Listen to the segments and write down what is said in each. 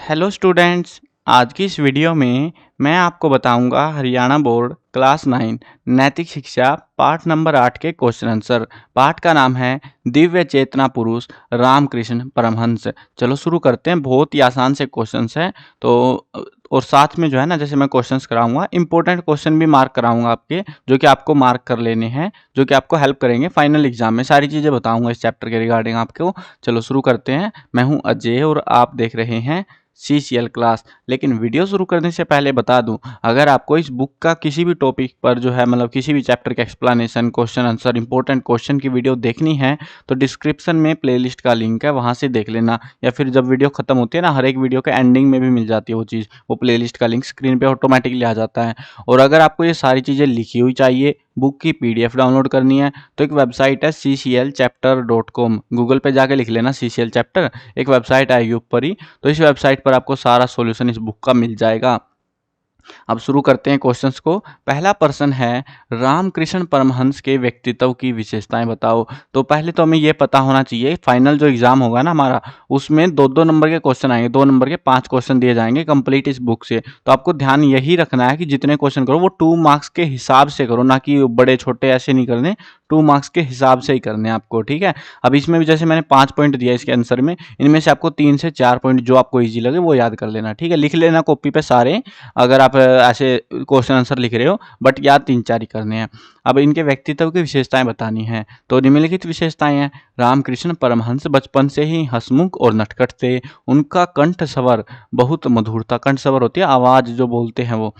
Hello students. आज की इस वीडियो में मैं आपको बताऊंगा हरियाणा बोर्ड क्लास 9 नैतिक शिक्षा पाठ नंबर 8 के क्वेश्चन आंसर। पाठ का नाम है दिव्य चेतना पुरुष रामकृष्ण परमहंस। चलो शुरू करते हैं। बहुत ही आसान से क्वेश्चंस हैं और साथ में जो है ना, जैसे मैं क्वेश्चंस कराऊंगा इंपॉर्टेंट क्वेश्चन भी मार्क कराऊंगा आपके, जो कि आपको मार्क कर लेने हैं, जो कि आपको हेल्प करेंगे फाइनल एग्जाम में। सारी चीज़ें बताऊंगा इस चैप्टर के रिगार्डिंग आपको। चलो शुरू करते हैं। मैं हूं अजय और आप देख रहे हैं CCL क्लास। लेकिन वीडियो शुरू करने से पहले बता दूं, अगर आपको इस बुक का किसी भी टॉपिक पर जो है मतलब किसी भी चैप्टर का explanation, question answer, important question की वीडियो देखनी है तो डिस्क्रिप्शन में प्लेलिस्ट का लिंक है, वहां से देख लेना। या फिर जब वीडियो खत्म होती है ना, हर एक वीडियो के एंडिंग में भी मिल जाती है वो चीज़, वो प्लेलिस्ट का लिंक स्क्रीन पे ऑटोमेटिकली आ जाता है। और अगर आपको ये सारी चीज़ें लिखी हुई चाहिए, बुक की PDF डाउनलोड करनी है, तो एक वेबसाइट है cclchapter.com। गूगल पे जाके लिख लेना CCL चैप्टर, एक वेबसाइट आएगी ऊपर ही। तो इस वेबसाइट पर आपको सारा सॉल्यूशन इस बुक का मिल जाएगा। अब शुरू करते हैं क्वेश्चंस को। पहला प्रश्न है, रामकृष्ण परमहंस के व्यक्तित्व की विशेषताएं बताओ। तो पहले तो हमें यह पता होना चाहिए, फाइनल जो एग्जाम होगा ना हमारा, उसमें दो दो नंबर के क्वेश्चन आएंगे, 2 नंबर के 5 क्वेश्चन दिए जाएंगे कंप्लीट इस बुक से। तो आपको ध्यान यही रखना है कि जितने क्वेश्चन करो वो 2 मार्क्स के हिसाब से करो, ना कि बड़े छोटे ऐसे नहीं करने, 2 मार्क्स के हिसाब से ही करने आपको, ठीक है। अब इसमें भी जैसे मैंने 5 पॉइंट दिया इसके आंसर में, इनमें से आपको 3 से 4 पॉइंट जो आपको ईजी लगे वो याद कर लेना, ठीक है। लिख लेना कॉपी पे सारे, अगर आप ऐसे क्वेश्चन आंसर लिख रहे हो, बट याद 3-4 ही करने हैं। अब इनके व्यक्तित्व की विशेषताएं बतानी है, तो निम्नलिखित विशेषताएं हैं। रामकृष्ण परमहंस बचपन से ही हंसमुख और नटखट थे। उनका कंठ स्वर बहुत मधुर था। कंठ स्वर होती है आवाज जो बोलते हैं वो।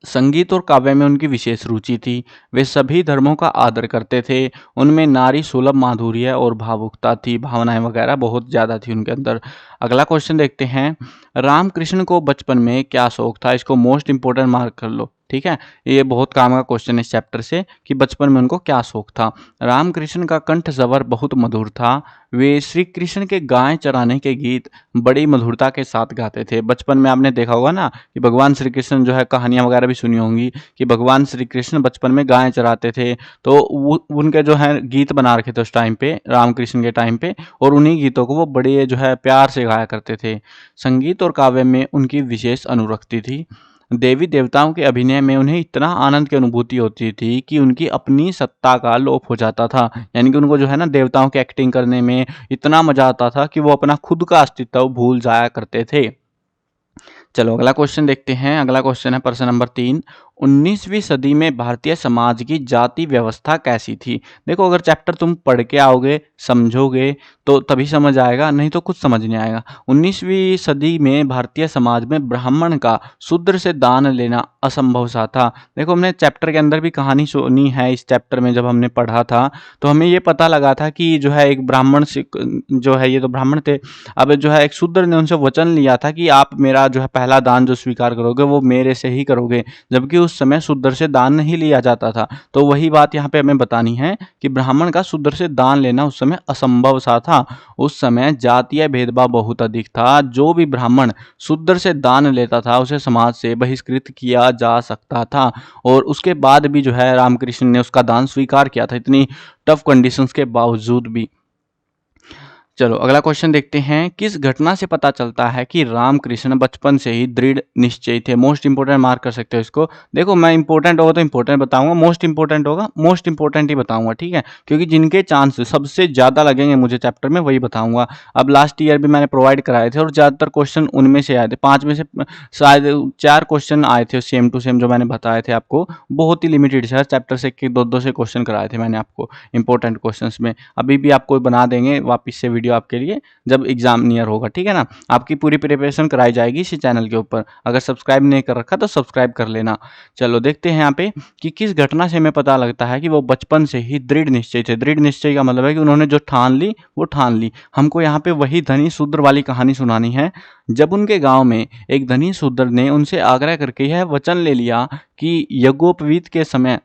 संगीत और काव्य में उनकी विशेष रुचि थी। वे सभी धर्मों का आदर करते थे। उनमें नारी सुलभ माधुर्य और भावुकता थी, भावनाएं वगैरह बहुत ज़्यादा थी उनके अंदर। अगला क्वेश्चन देखते हैं, रामकृष्ण को बचपन में क्या शौक था। इसको मोस्ट इंपोर्टेंट मार्क कर लो, ठीक है। ये बहुत काम का क्वेश्चन है इस चैप्टर से, कि बचपन में उनको क्या शौक था। रामकृष्ण का कंठ स्वर बहुत मधुर था। वे श्री कृष्ण के गाय चराने के गीत बड़ी मधुरता के साथ गाते थे। बचपन में आपने देखा होगा ना कि भगवान श्री कृष्ण जो है, कहानियां वगैरह भी सुनी होंगी कि भगवान श्री कृष्ण बचपन में गाय चराते थे, तो उनके जो है गीत बना रखे थे उस टाइम पे, रामकृष्ण के टाइम पे, और उन्हीं गीतों को वो बड़े जो है प्यार से गाया करते थे। संगीत और काव्य में उनकी विशेष अनुरक्ति थी। देवी देवताओं के अभिनय में उन्हें इतना आनंद की अनुभूति होती थी कि उनकी अपनी सत्ता का लोप हो जाता था। यानी कि उनको जो है ना देवताओं की एक्टिंग करने में इतना मजा आता था कि वो अपना खुद का अस्तित्व भूल जाया करते थे। चलो अगला क्वेश्चन देखते हैं। अगला क्वेश्चन है प्रश्न नंबर 3। 19वीं सदी में भारतीय समाज की जाति व्यवस्था कैसी थी। देखो, अगर चैप्टर तुम पढ़ के आओगे, समझोगे, तो तभी समझ आएगा, नहीं तो कुछ समझ नहीं आएगा। 19वीं सदी में भारतीय समाज में ब्राह्मण का शूद्र से दान लेना असंभव सा था। देखो, हमने चैप्टर के अंदर भी कहानी सुनी है। इस चैप्टर में जब हमने पढ़ा था तो हमें ये पता लगा था कि जो है एक ब्राह्मण जो है, ये तो ब्राह्मण थे, अब जो है एक शूद्र ने उनसे वचन लिया था कि आप मेरा जो है पहला दान जो स्वीकार करोगे वो मेरे से ही करोगे, जबकि उस समय शूद्र से दान नहीं लिया जाता था। तो वही बात यहाँ पे हमें बतानी है कि ब्राह्मण का शूद्र से दान लेना उस समय असंभव सा था। उस समय जातीय भेदभाव बहुत अधिक था। जो भी ब्राह्मण शूद्र से दान लेता था उसे समाज से बहिष्कृत किया जा सकता था, और उसके बाद भी जो है रामकृष्ण ने उसका दान स्वीकार किया था, इतनी टफ कंडीशंस के बावजूद भी। चलो अगला क्वेश्चन देखते हैं। किस घटना से पता चलता है कि रामकृष्ण बचपन से ही दृढ़ निश्चयी थे। मोस्ट इंपोर्टेंट मार्क कर सकते हो इसको। देखो, मैं इंपोर्टेंट होगा तो इंपोर्टेंट बताऊंगा, मोस्ट इंपोर्टेंट होगा मोस्ट इंपोर्टेंट ही बताऊंगा, ठीक है, क्योंकि जिनके चांस सबसे ज्यादा लगेंगे मुझे चैप्टर में वही बताऊंगा। अब लास्ट ईयर भी मैंने प्रोवाइड कराए थे और ज्यादातर क्वेश्चन उनमें से आए थे। 5 में से शायद 4 क्वेश्चन आए थे सेम टू सेम जो मैंने बताए थे आपको। बहुत ही लिमिटेड से, हर चैप्टर से 1-2 से क्वेश्चन कराए थे मैंने आपको इंपॉर्टेंट क्वेश्चन में। अभी भी आपको बना देंगे वापस से वीडियो आपके लिए जब एग्जाम नियर होगा, ठीक है ना। आपकी पूरी प्रिपरेशन कराई जाएगी इसी चैनल के ऊपर। अगर सब्सक्राइब नहीं कर रखा तो सब्सक्राइब कर लेना। चलो देखते हैं यहाँ पे कि किस घटना से हमें पता लगता है कि वो बचपन से ही दृढ़ निश्चय थे। दृढ़ निश्चय का मतलब है कि उन्होंने जो ठान ली वो ठान ली। हमको यहाँ पे वही धनी शूद्र वाली कहानी सुनानी है। जब उनके गांव में एक धनी शूद्र ने उनसे आग्रह करके यह वचन ले लिया कि यज्ञोपवीत के समय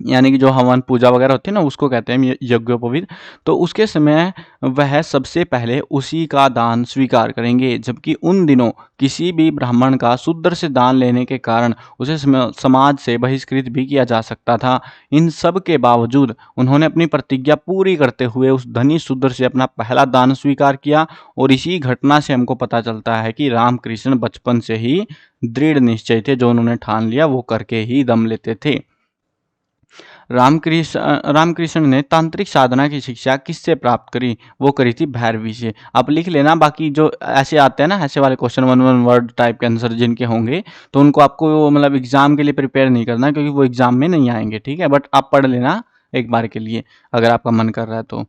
यानी कि जो हवन पूजा वगैरह होती है ना, उसको कहते हैं यज्ञोपवीत। तो उसके समय वह सबसे पहले उसी का दान स्वीकार करेंगे, जबकि उन दिनों किसी भी ब्राह्मण का शूद्र से दान लेने के कारण उसे समाज से बहिष्कृत भी किया जा सकता था। इन सब के बावजूद उन्होंने अपनी प्रतिज्ञा पूरी करते हुए उस धनी शूद्र से अपना पहला दान स्वीकार किया। और इसी घटना से हमको पता चलता है कि रामकृष्ण बचपन से ही दृढ़ निश्चय थे, जो उन्होंने ठान लिया वो करके ही दम लेते थे। रामकृष्ण ने तांत्रिक साधना की शिक्षा किससे प्राप्त करी? वो करी थी भैरवी से। आप लिख लेना, बाकी जो ऐसे आते हैं ना, ऐसे वाले question one one word type के आंसर जिनके होंगे, तो उनको आपको मतलब एग्जाम के लिए प्रिपेयर नहीं करना, क्योंकि वो एग्जाम में नहीं आएंगे, ठीक है। बट आप पढ़ लेना एक बार के लिए अगर आपका मन कर रहा है तो।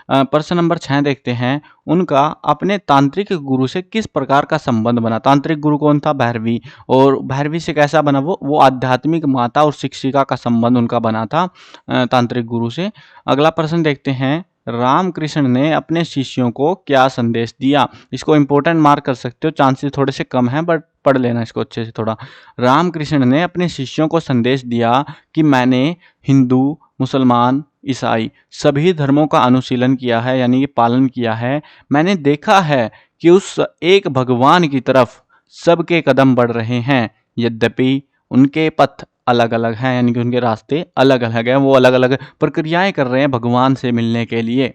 प्रश्न नंबर 6 देखते हैं। उनका अपने तांत्रिक गुरु से किस प्रकार का संबंध बना? तांत्रिक गुरु कौन था? भैरवी। और भैरवी से कैसा बना? वो आध्यात्मिक माता और शिक्षिका का संबंध उनका बना था तांत्रिक गुरु से। अगला प्रश्न देखते हैं। रामकृष्ण ने अपने शिष्यों को क्या संदेश दिया? इसको इंपॉर्टेंट मार्क कर सकते हो, चांसेस थोड़े से कम हैं, बट पढ़ लेना इसको अच्छे से थोड़ा। रामकृष्ण ने अपने शिष्यों को संदेश दिया कि मैंने हिंदू, मुसलमान, ईसाई सभी धर्मों का अनुशीलन किया है, यानी कि पालन किया है। मैंने देखा है कि उस एक भगवान की तरफ सबके कदम बढ़ रहे हैं, यद्यपि उनके पथ अलग अलग हैं, यानी कि उनके रास्ते अलग अलग हैं, वो अलग अलग प्रक्रियाएं कर रहे हैं भगवान से मिलने के लिए।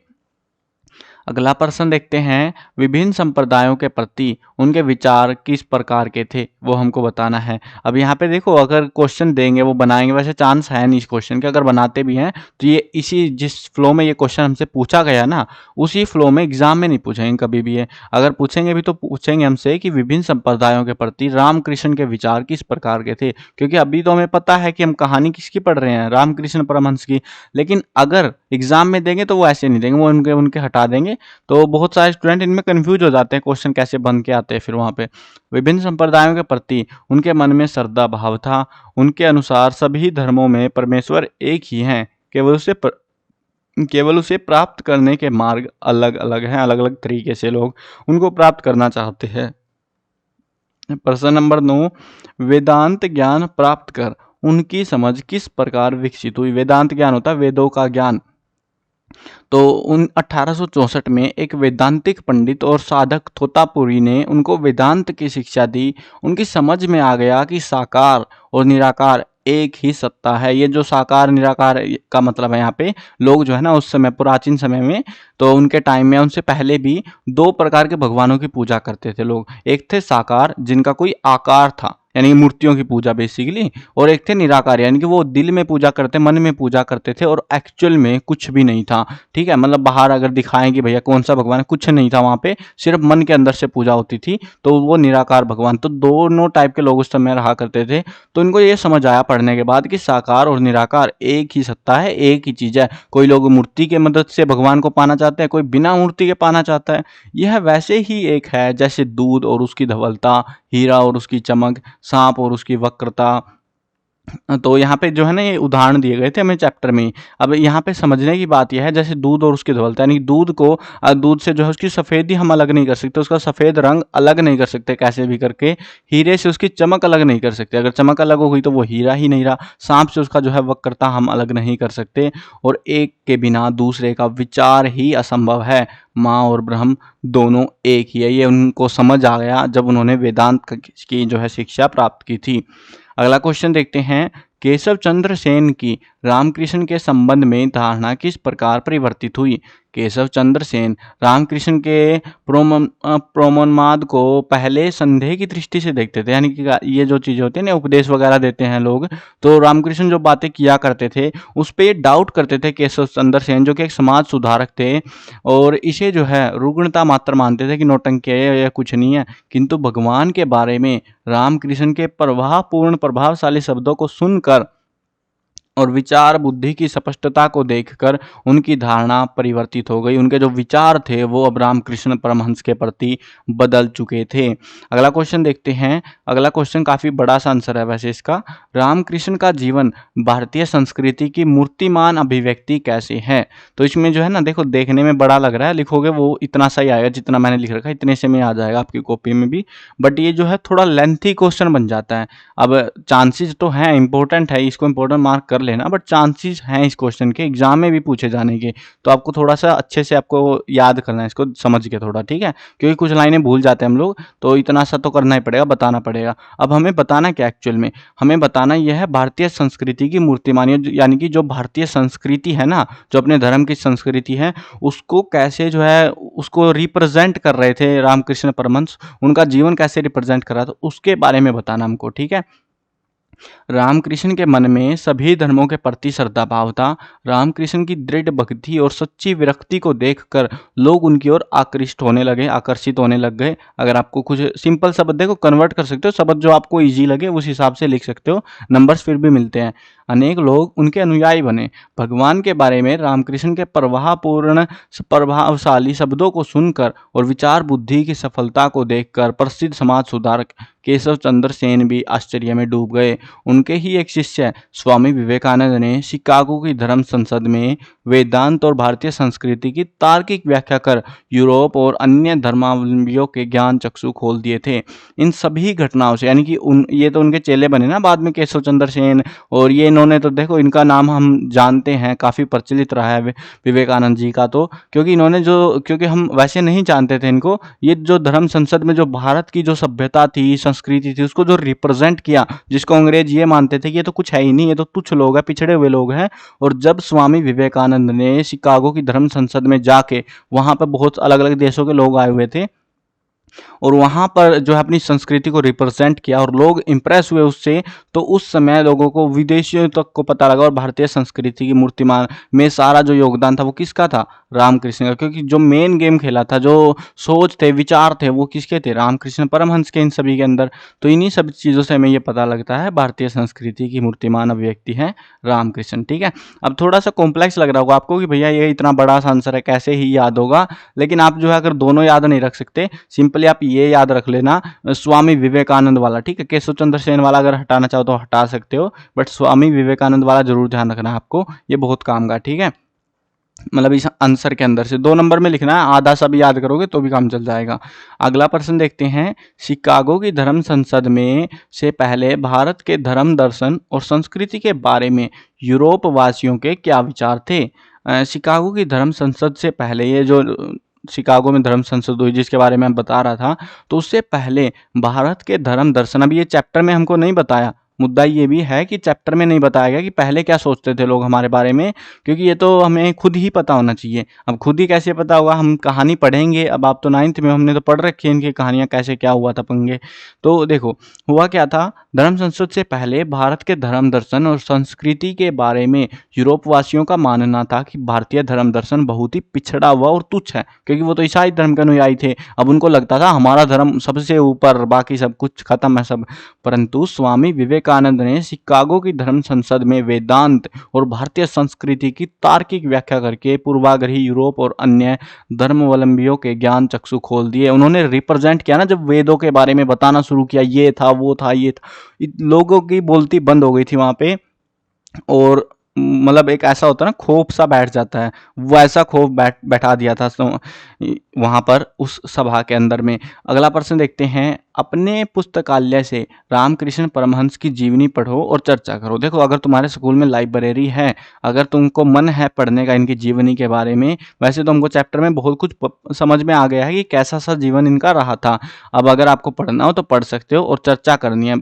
अगला प्रश्न देखते हैं। विभिन्न संप्रदायों के प्रति उनके विचार किस प्रकार के थे? वो हमको बताना है। अब यहाँ पे देखो, अगर क्वेश्चन देंगे वो बनाएंगे, वैसे चांस है नहीं इस क्वेश्चन के, अगर बनाते भी हैं तो ये इसी जिस फ्लो में ये क्वेश्चन हमसे पूछा गया ना, उसी फ्लो में एग्जाम में नहीं पूछेंगे कभी भी ये। अगर पूछेंगे भी तो पूछेंगे हमसे कि विभिन्न संप्रदायों के प्रति रामकृष्ण के विचार किस प्रकार के थे, क्योंकि अभी तो हमें पता है कि हम कहानी किसकी पढ़ रहे हैं, रामकृष्ण परमहंस की। लेकिन अगर एग्जाम में देंगे तो वो ऐसे नहीं देंगे, वो उनके उनके हटा देंगे। तो बहुत सारे स्टूडेंट इनमें कंफ्यूज हो जाते हैं, क्वेश्चन कैसे बन के आते हैं फिर वहाँ पे। विभिन्न संप्रदायों के प्रति उनके मन में श्रद्धा भाव था। उनके अनुसार सभी धर्मों में परमेश्वर एक ही हैं, केवल उसे प्राप्त करने के मार्ग अलग अलग हैं, अलग अलग तरीके से लोग उनको प्राप्त करना चाहते हैं। प्रश्न नंबर 9। वेदांत ज्ञान प्राप्त कर उनकी समझ किस प्रकार विकसित हुई? वेदांत ज्ञान होता है वेदों का ज्ञान। तो 1864 में एक वैदांतिक पंडित और साधक तोतापुरी ने उनको वेदांत की शिक्षा दी। उनकी समझ में आ गया कि साकार और निराकार एक ही सत्ता है। ये जो साकार निराकार का मतलब है, यहाँ पे लोग जो है ना, उस समय प्राचीन समय में, तो उनके टाइम में, उनसे पहले भी दो प्रकार के भगवानों की पूजा करते थे लोग। एक थे साकार, जिनका कोई आकार था, यानी मूर्तियों की पूजा बेसिकली, और एक थे निराकार, यानी कि वो दिल में पूजा करते, मन में पूजा करते थे, और एक्चुअल में कुछ भी नहीं था। ठीक है, मतलब बाहर अगर दिखाएं कि भैया कौन सा भगवान है, कुछ नहीं था वहां पे, सिर्फ मन के अंदर से पूजा होती थी, तो वो निराकार भगवान। तो दोनों टाइप के लोग उस समय रहा करते थे। तो इनको ये समझ आया पढ़ने के बाद कि साकार और निराकार एक ही सत्ता है, एक ही चीज है। कोई लोग मूर्ति के मदद से भगवान को पाना चाहते हैं, कोई बिना मूर्ति के पाना चाहता है। यह वैसे ही एक है जैसे दूध और उसकी धवलता, हीरा और उसकी चमक, सांप और उसकी वक्रता। तो यहाँ पे जो है ना, ये उदाहरण दिए गए थे हमें चैप्टर में। अब यहाँ पे समझने की बात यह है, जैसे दूध और उसकी धवलता, यानी दूध को दूध से जो है उसकी सफ़ेदी हम अलग नहीं कर सकते, उसका सफ़ेद रंग अलग नहीं कर सकते कैसे भी करके। हीरे से उसकी चमक अलग नहीं कर सकते, अगर चमक अलग हो गई तो वो हीरा ही नहीं रहा। सांप से उसका जो है वक्रता हम अलग नहीं कर सकते। और एक के बिना दूसरे का विचार ही असंभव है। माँ और ब्रह्म दोनों एक ही है। ये उनको समझ आ गया जब उन्होंने वेदांत की जो है शिक्षा प्राप्त की थी। अगला क्वेश्चन देखते हैं। केशव चंद्र सेन की रामकृष्ण के संबंध में धारणा किस प्रकार परिवर्तित हुई? केशव चंद्र सेन रामकृष्ण के प्रोमोन्माद को पहले संदेह की दृष्टि से देखते थे, यानी कि ये जो चीज़ें होती है ना, उपदेश वगैरह देते हैं लोग, तो रामकृष्ण जो बातें किया करते थे उस पर डाउट करते थे केशव चंद्र सेन, जो कि एक समाज सुधारक थे, और इसे जो है रुग्णता मात्र मानते थे कि नौटंकी है या कुछ नहीं है। किंतु भगवान के बारे में रामकृष्ण के प्रवाहपूर्ण प्रभावशाली शब्दों को सुनकर और विचार बुद्धि की स्पष्टता को देखकर उनकी धारणा परिवर्तित हो गई। उनके जो विचार थे वो अब रामकृष्ण परमहंस के प्रति बदल चुके थे। अगला क्वेश्चन देखते हैं। अगला क्वेश्चन काफ़ी बड़ा सा आंसर है वैसे इसका। रामकृष्ण का जीवन भारतीय संस्कृति की मूर्तिमान अभिव्यक्ति कैसे है? तो इसमें जो है ना, देखो देखने में बड़ा लग रहा है, लिखोगे वो इतना सही आएगा जितना मैंने लिख रखा है, इतने से में आ जाएगा आपकी कॉपी में भी, बट ये जो है थोड़ा लेंथी क्वेश्चन बन जाता है। अब चांसेस तो हैं, इंपॉर्टेंट है, इसको इंपॉर्टेंट मार्क कर लेना, बट चांसेस हैं इस क्वेश्चन के एग्जाम में भी पूछे जाने के, तो आपको थोड़ा सा अच्छे से आपको याद करना है इसको समझ के थोड़ा, ठीक है, क्योंकि कुछ लाइनें भूल जाते हैं हम लोग, तो इतना सा तो करना ही पड़ेगा, बताना पड़ेगा। अब हमें बताना क्या एक्चुअल में, हमें बताना यह है भारतीय संस्कृति की मूर्तिमान, यानी कि जो भारतीय संस्कृति है ना, जो अपने धर्म की संस्कृति है, उसको कैसे जो है उसको रिप्रेजेंट कर रहे थे रामकृष्ण परमहंस, उनका जीवन कैसे रिप्रेजेंट कर रहा था उसके बारे में बताना हमको, ठीक है। रामकृष्ण के मन में सभी धर्मों के प्रति श्रद्धा भाव था। रामकृष्ण की दृढ़ भक्ति और सच्ची विरक्ति को देखकर लोग उनकी ओर आकर्षित होने लग गए। अगर आपको कुछ सिंपल शब्द देखो कन्वर्ट कर सकते हो, शब्द जो आपको इजी लगे उस हिसाब से लिख सकते हो, नंबर्स फिर भी मिलते हैं। अनेक लोग उनके अनुयायी बने। भगवान के बारे में रामकृष्ण के प्रभावशाली शब्दों को सुनकर और विचार बुद्धि की सफलता को देखकर प्रसिद्ध समाज सुधारक केशव चंद्र सेन भी आश्चर्य में डूब गए। उनके ही एक शिष्य स्वामी विवेकानंद ने शिकागो की धर्म संसद में वेदांत और भारतीय संस्कृति की तार्किक व्याख्या कर यूरोप और अन्य धर्मावलंबियों के ज्ञान चक्षु खोल दिए थे। इन सभी घटनाओं से, यानी कि ये तो उनके चेले बने ना बाद में, केशव चंद्र सेन, और ये इन्होंने तो देखो इनका नाम हम जानते हैं, काफ़ी प्रचलित रहा है विवेकानंद जी का, तो क्योंकि इन्होंने क्योंकि हम वैसे नहीं जानते थे इनको, ये जो धर्म संसद में जो भारत की जो सभ्यता थी, संस्कृति थी, उसको जो रिप्रेजेंट किया, जिसको अंग्रेज ये मानते थे कि ये तो कुछ है ही नहीं, ये तो तुच्छ लोग हैं, पिछड़े हुए लोग हैं। और जब स्वामी विवेकानंद ने शिकागो की धर्म संसद में जाके, वहां पर बहुत अलग अलग देशों के लोग आए हुए थे, और वहाँ पर जो है अपनी संस्कृति को रिप्रेजेंट किया और लोग इम्प्रेस हुए उससे, तो उस समय लोगों को विदेशियों तक को पता लगा और भारतीय संस्कृति की मूर्तिमान में सारा जो योगदान था वो किसका था, रामकृष्ण का। क्योंकि जो मेन गेम खेला था, जो सोच थे, विचार थे, वो किसके थे, रामकृष्ण परमहंस के इन सभी के अंदर। तो इन्हीं सब चीज़ों से हमें ये पता लगता है भारतीय संस्कृति की मूर्तिमान अभिव्यक्ति है रामकृष्ण, ठीक है। अब थोड़ा सा कॉम्प्लेक्स लग रहा होगा आपको कि भैया ये इतना बड़ा सा आंसर है, कैसे ही याद होगा, लेकिन आप जो है अगर दोनों याद नहीं रख सकते, सिंपली आप ये याद रख लेना स्वामी विवेकानंद वाला, ठीक है। केशव चंद्र सेन वाला अगर हटाना चाहो तो हटा सकते हो, बट स्वामी विवेकानंद वाला जरूर ध्यान रखना आपको, ये बहुत काम का, ठीक है। मतलब इस आंसर के अंदर से 2 नंबर में लिखना है, आधा सा भी याद करोगे तो भी काम चल जाएगा। अगला प्रश्न देखते हैं, शिकागो की धर्म संसद में से पहले भारत के धर्म दर्शन और संस्कृति के बारे में यूरोप वासियों के क्या विचार थे। शिकागो की धर्म संसद से पहले, ये जो शिकागो में धर्म संसद हुई जिसके बारे में मैं बता रहा था, तो उससे पहले भारत के धर्म दर्शन, अभी ये चैप्टर में हमको नहीं बताया, मुद्दा ये भी है कि चैप्टर में नहीं बताया गया कि पहले क्या सोचते थे लोग हमारे बारे में, क्योंकि ये तो हमें खुद ही पता होना चाहिए। अब खुद ही कैसे पता होगा, हम कहानी पढ़ेंगे, अब आप तो 9th में, हमने तो पढ़ रखी है इनकी कहानियाँ कैसे क्या हुआ था पंगे। तो देखो हुआ क्या था, धर्म संसद से पहले भारत के धर्म दर्शन और संस्कृति के बारे में यूरोप वासियों का मानना था कि भारतीय धर्म दर्शन बहुत ही पिछड़ा हुआ और तुच्छ है, क्योंकि वो तो ईसाई धर्म के अनुयायी थे। अब उनको लगता था हमारा धर्म सबसे ऊपर, बाकी सब कुछ खत्म है सब। परंतु स्वामी विवेकानंद ने शिकागो की धर्म संसद में वेदांत और भारतीय संस्कृति की तार्किक व्याख्या करके पूर्वाग्रही यूरोप और अन्य धर्मावलंबियों के ज्ञान चक्षु खोल दिए। उन्होंने रिप्रेजेंट किया ना, जब वेदों के बारे में बताना शुरू किया, ये था, वो था, ये था, लोगों की बोलती बंद हो गई थी वहां पे। और मतलब एक ऐसा होता है ना, खौफ सा बैठ जाता है, वैसा खौफ बैठा दिया था वहां पर उस सभा के अंदर में। अगला प्रश्न देखते हैं, अपने पुस्तकालय से रामकृष्ण परमहंस की जीवनी पढ़ो और चर्चा करो। देखो अगर तुम्हारे स्कूल में लाइब्रेरी है, अगर तुमको मन है पढ़ने का इनकी जीवनी के बारे में, वैसे तो हमको चैप्टर में बहुत कुछ समझ में आ गया है कि कैसा सा जीवन इनका रहा था। अब अगर आपको पढ़ना हो तो पढ़ सकते हो, और चर्चा करनी है,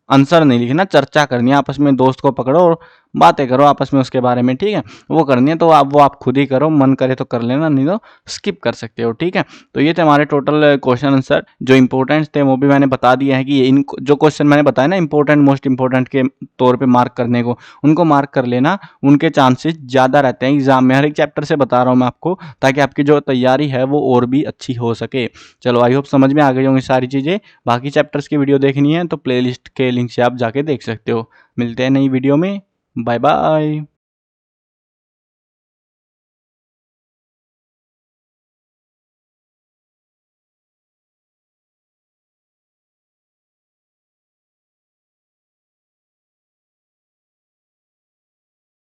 आंसर नहीं लिखना, चर्चा करनी है, आपस में दोस्त को पकड़ो और बातें करो आपस में उसके बारे में, ठीक है। वो करनी है तो आप खुद ही करो, मन करे तो कर लेना, नहीं तो स्किप कर सकते हो, ठीक है। तो ये थे हमारे टोटल क्वेश्चन आंसर, जो इंपॉर्टेंट थे वो भी मैंने बता दिया है कि ये इन जो क्वेश्चन मैंने बताया ना इंपॉर्टेंट, मोस्ट इंपॉर्टेंट के तौर पे मार्क करने को, उनको मार्क कर लेना, उनके चांसेस ज़्यादा रहते हैं एग्जाम में। हर एक चैप्टर से बता रहा हूँ मैं आपको, ताकि आपकी जो तैयारी है वो और भी अच्छी हो सके। चलो आई होप समझ में आ गई होंगी सारी चीज़ें। बाकी चैप्टर्स की वीडियो देखनी है तो प्लेलिस्ट के लिंक से आप जाके देख सकते हो। मिलते हैं नई वीडियो में, बाय बाय।